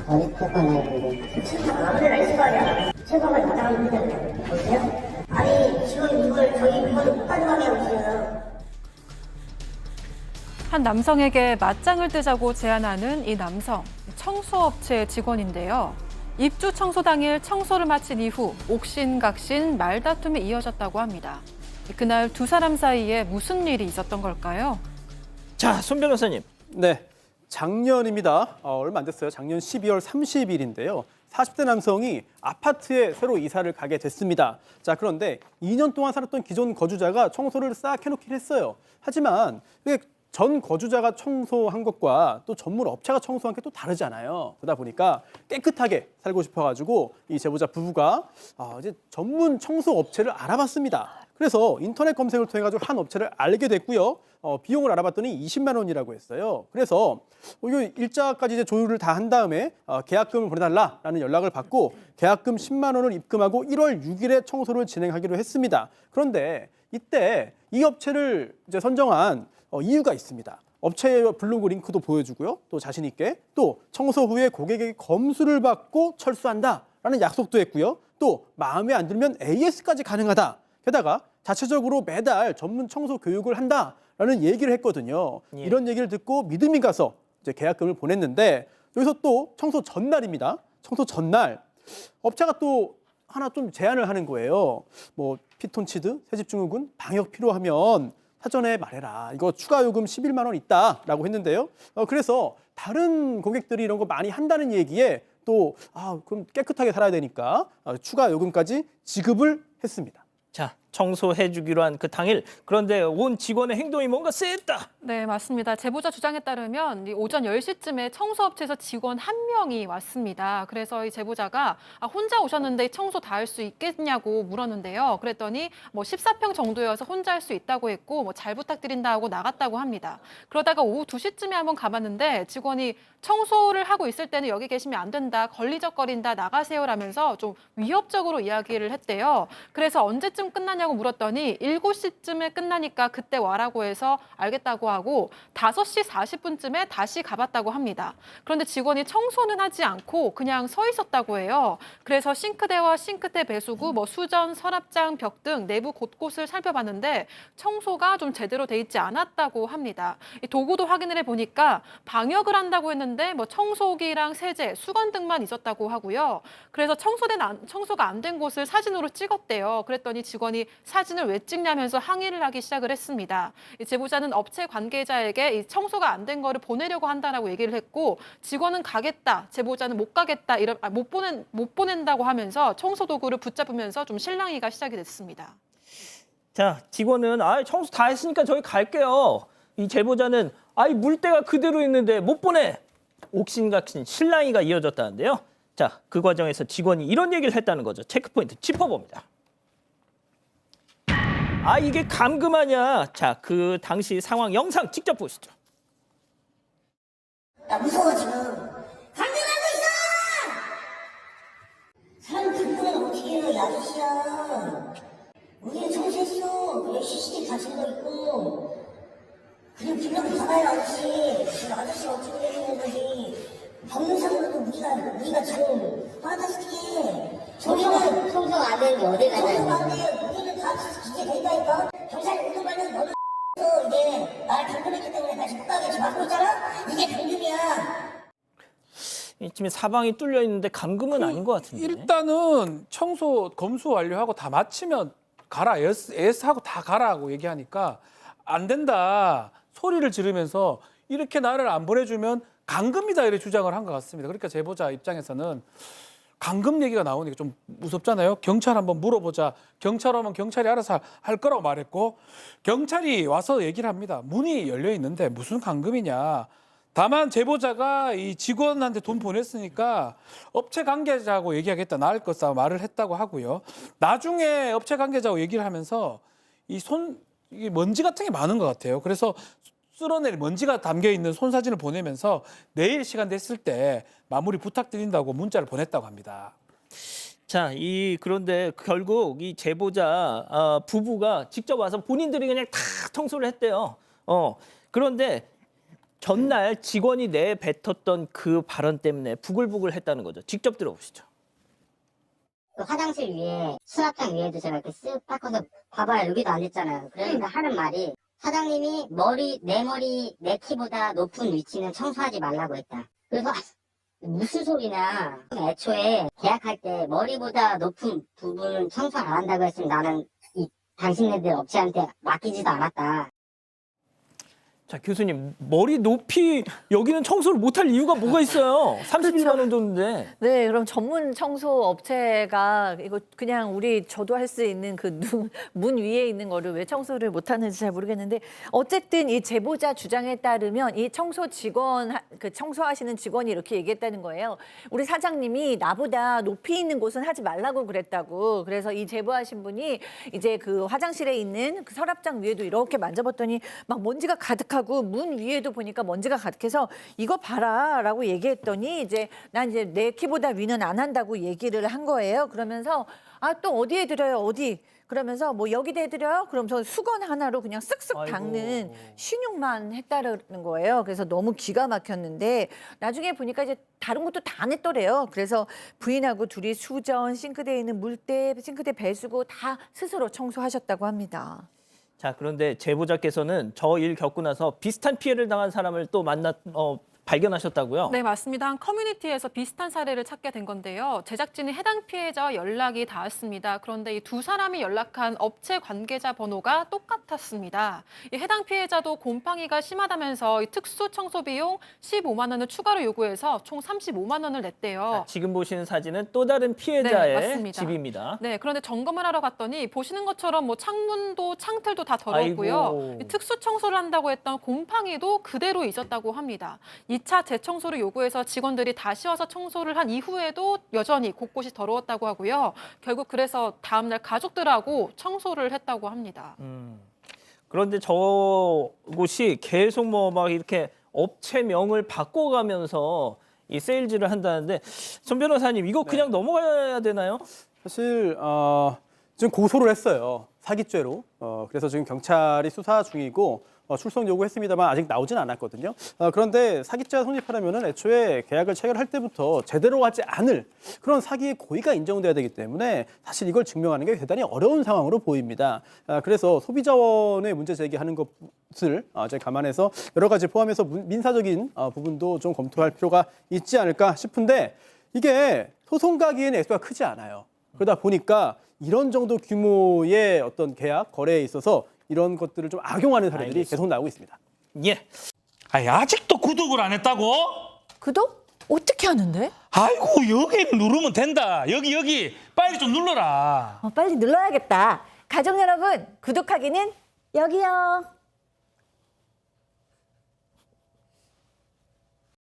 어디 뜯어내야 되는데. 아무데나 있을 거 아니야. 최고가 나가면 되잖아요. 보세요? 아니, 지금 이걸 저희 물건을 못 가져가게 하고 있어요. 한 남성에게 맞짱을 뜨자고 제안하는 이 남성, 청소업체 직원인데요. 입주 청소 당일 청소를 마친 이후 옥신각신 말다툼이 이어졌다고 합니다. 그날 두 사람 사이에 무슨 일이 있었던 걸까요? 자, 손 변호사님. 네, 작년입니다. 얼마 안 됐어요. 작년 12월 30일인데요. 40대 남성이 아파트에 새로 이사를 가게 됐습니다. 자, 그런데 2년 동안 살았던 기존 거주자가 청소를 싹 해놓긴 했어요. 하지만 전 거주자가 청소한 것과 또 전문 업체가 청소한 게 또 다르잖아요. 그러다 보니까 깨끗하게 살고 싶어가지고 이 제보자 부부가 이제 전문 청소 업체를 알아봤습니다. 그래서 인터넷 검색을 통해 가지고 한 업체를 알게 됐고요. 비용을 알아봤더니 20만 원이라고 했어요. 그래서 이거 일자까지 이제 조율을 다 한 다음에 계약금을 보내달라라는 연락을 받고 계약금 10만 원을 입금하고 1월 6일에 청소를 진행하기로 했습니다. 그런데 이때 이 업체를 이제 선정한 이유가 있습니다. 업체의 블로그 링크도 보여주고요. 또 자신 있게 또 청소 후에 고객에게 검수를 받고 철수한다라는 약속도 했고요. 또 마음에 안 들면 AS까지 가능하다. 게다가 자체적으로 매달 전문 청소 교육을 한다라는 얘기를 했거든요. 예. 이런 얘기를 듣고 믿음이 가서 이제 계약금을 보냈는데 여기서 또 청소 전날입니다. 청소 전날 업체가 또 하나 좀 제안을 하는 거예요. 뭐 피톤치드, 새집증후군, 방역 필요하면 사전에 말해라. 이거 추가 요금 11만 원 있다라고 했는데요. 그래서 다른 고객들이 이런 거 많이 한다는 얘기에 또 그럼 깨끗하게 살아야 되니까 추가 요금까지 지급을 했습니다. 자, 청소해주기로 한 그 당일. 그런데 온 직원의 행동이 뭔가 쎄했다. 네, 맞습니다. 제보자 주장에 따르면 오전 10시쯤에 청소업체에서 직원 한 명이 왔습니다. 그래서 이 제보자가 혼자 오셨는데 청소 다 할 수 있겠냐고 물었는데요. 그랬더니 뭐 14평 정도여서 혼자 할 수 있다고 했고 뭐 잘 부탁드린다 하고 나갔다고 합니다. 그러다가 오후 2시쯤에 한번 가봤는데 직원이 청소를 하고 있을 때는 여기 계시면 안 된다, 걸리적거린다, 나가세요라면서 좀 위협적으로 이야기를 했대요. 그래서 언제쯤 끝나냐고 물었더니 7시쯤에 끝나니까 그때 와라고 해서 알겠다고 하고 5시 40분쯤에 다시 가봤다고 합니다. 그런데 직원이 청소는 하지 않고 그냥 서 있었다고 해요. 그래서 싱크대와 싱크대 배수구, 뭐 수전, 서랍장, 벽 등 내부 곳곳을 살펴봤는데 청소가 좀 제대로 돼 있지 않았다고 합니다. 이 도구도 확인을 해보니까 방역을 한다고 했는데 뭐 청소기랑 세제, 수건 등만 있었다고 하고요. 그래서 청소가 안 된 곳을 사진으로 찍었대요. 그랬더니 직원이 사진을 왜 찍냐면서 항의를 하기 시작을 했습니다. 이 제보자는 업체 관계자에게 이 청소가 안 된 거를 보내려고 한다라고 얘기를 했고 직원은 가겠다, 제보자는 못 가겠다, 못 보낸다고 하면서 청소 도구를 붙잡으면서 좀 실랑이가 시작이 됐습니다. 자, 직원은 청소 다 했으니까 저희 갈게요. 이 제보자는 물때가 그대로 있는데 못 보내. 옥신각신 실랑이가 이어졌다는데요. 자, 그 과정에서 직원이 이런 얘기를 했다는 거죠. 체크포인트 짚어봅니다. 이게 감금하냐. 자, 그 당시 상황 영상 직접 보시죠. 나 무서워, 지금. 강경하고 있어! 사람 불구는 어떻게 해요, 이 아저씨야. 우리는 청소했어. 여기 CCTV 다 찍어 있고. 그냥 불러서 받아요, 아저씨. 지금 아저씨 어떻게 되는 거지. 법률상으로도 우리가 지금 판타스틱해. 청소가 안 되는 게 어디 청소가 안 가냐. 돼. 우리는 다 기재 된다니까. 경찰이 운동하면 너는 이제 나를 감금했기 때문에 다시 못 가게 지금 막고 있잖아? 이게 감금이야. 이쯤에 사방이 뚫려 있는데 감금은 아닌 것 같은데. 일단은 청소 검수 완료하고 다 마치면 가라, AS하고 다 가라고 얘기하니까 안 된다 소리를 지르면서 이렇게 나를 안 보내주면 감금이다 이렇게 주장을 한 것 같습니다. 그러니까 제보자 입장에서는 감금 얘기가 나오니까 좀 무섭잖아요. 경찰 한번 물어보자. 경찰 오면 경찰이 알아서 할 거라고 말했고 경찰이 와서 얘기를 합니다. 문이 열려 있는데 무슨 감금이냐. 다만 제보자가 이 직원한테 돈 보냈으니까 업체 관계자하고 얘기하겠다, 나을 것이다 말을 했다고 하고요. 나중에 업체 관계자하고 얘기를 하면서 이게 먼지 같은 게 많은 것 같아요. 그래서 쓸어낼 먼지가 담겨 있는 손 사진을 보내면서 내일 시간 됐을 때 마무리 부탁드린다고 문자를 보냈다고 합니다. 자, 그런데 결국 이 제보자 부부가 직접 와서 본인들이 그냥 다 청소를 했대요. 그런데 전날 직원이 내뱉었던 그 발언 때문에 부글부글 했다는 거죠. 직접 들어보시죠. 그 화장실 위에 수납장 위에도 제가 이렇게 쓱 닦아서 봐봐요. 여기도 안 됐잖아요. 그러니까 하는 말이 사장님이 내 머리 내 키보다 높은 위치는 청소하지 말라고 했다. 그래서 무슨 소리냐. 애초에 계약할 때 머리보다 높은 부분은 청소 안 한다고 했으면 나는 당신네들 업체한테 맡기지도 않았다. 자, 교수님, 머리 높이 여기는 청소를 못할 이유가 뭐가 있어요? 31만 원 줬는데. 네, 그럼 전문 청소 업체가 이거 그냥 저도 할 수 있는 그 문 위에 있는 거를 왜 청소를 못 하는지 잘 모르겠는데 어쨌든 이 제보자 주장에 따르면 이 청소 직원 그 청소하시는 직원이 이렇게 얘기했다는 거예요. 우리 사장님이 나보다 높이 있는 곳은 하지 말라고 그랬다고. 그래서 이 제보하신 분이 이제 그 화장실에 있는 그 서랍장 위에도 이렇게 만져봤더니 막 먼지가 가득하고 문 위에도 보니까 먼지가 가득해서 이거 봐라라고 얘기했더니 이제 난 이제 내 키보다 위는 안 한다고 얘기를 한 거예요. 그러면서 아, 또 어디에 드려요? 어디? 그러면서 뭐 여기다 해드려요? 그러면서 수건 하나로 그냥 쓱쓱 닦는 신용만 했다는 거예요. 그래서 너무 기가 막혔는데 나중에 보니까 이제 다른 것도 다 안 했더래요. 그래서 부인하고 둘이 수전, 싱크대에 있는 물때, 싱크대 배수구 다 스스로 청소하셨다고 합니다. 자, 그런데 제보자께서는 저 일 겪고 나서 비슷한 피해를 당한 사람을 또 발견하셨다고요? 네, 맞습니다. 한 커뮤니티에서 비슷한 사례를 찾게 된 건데요. 제작진이 해당 피해자와 연락이 닿았습니다. 그런데 이 두 사람이 연락한 업체 관계자 번호가 똑같았습니다. 이 해당 피해자도 곰팡이가 심하다면서 이 특수 청소 비용 15만 원을 추가로 요구해서 총 35만 원을 냈대요. 자, 지금 보시는 사진은 또 다른 피해자의 네, 맞습니다. 집입니다. 네, 그런데 점검을 하러 갔더니 보시는 것처럼 뭐 창문도 창틀도 다 더럽고요. 아이고. 이 특수 청소를 한다고 했던 곰팡이도 그대로 있었다고 합니다. 2차 재청소를 요구해서 직원들이 다시 와서 청소를 한 이후에도 여전히 곳곳이 더러웠다고 하고요. 결국 그래서 다음날 가족들하고 청소를 했다고 합니다. 그런데 저곳이 계속 막 이렇게 업체명을 바꿔가면서 이 세일즈를 한다는데 전 변호사님 이거 그냥 넘어가야 되나요? 사실 지금 고소를 했어요. 사기죄로. 그래서 지금 경찰이 수사 중이고 출석 요구했습니다만 아직 나오진 않았거든요. 그런데 사기죄가 성립하려면 애초에 계약을 체결할 때부터 제대로 하지 않을 그런 사기의 고의가 인정돼야 되기 때문에 사실 이걸 증명하는 게 대단히 어려운 상황으로 보입니다. 그래서 소비자원의 문제 제기하는 것을 이제 감안해서 여러 가지 포함해서 민사적인 부분도 좀 검토할 필요가 있지 않을까 싶은데 이게 소송 가기에는 액수가 크지 않아요. 그러다 보니까 이런 정도 규모의 어떤 계약, 거래에 있어서 이런 것들을 좀 악용하는 사례들이 알겠습니다. 계속 나오고 있습니다. 예. 아니, 아직도 구독을 안 했다고? 구독? 어떻게 하는데? 아이고, 여기 누르면 된다. 여기 빨리 좀 눌러라. 빨리 눌러야겠다. 가족 여러분, 구독하기는 여기요.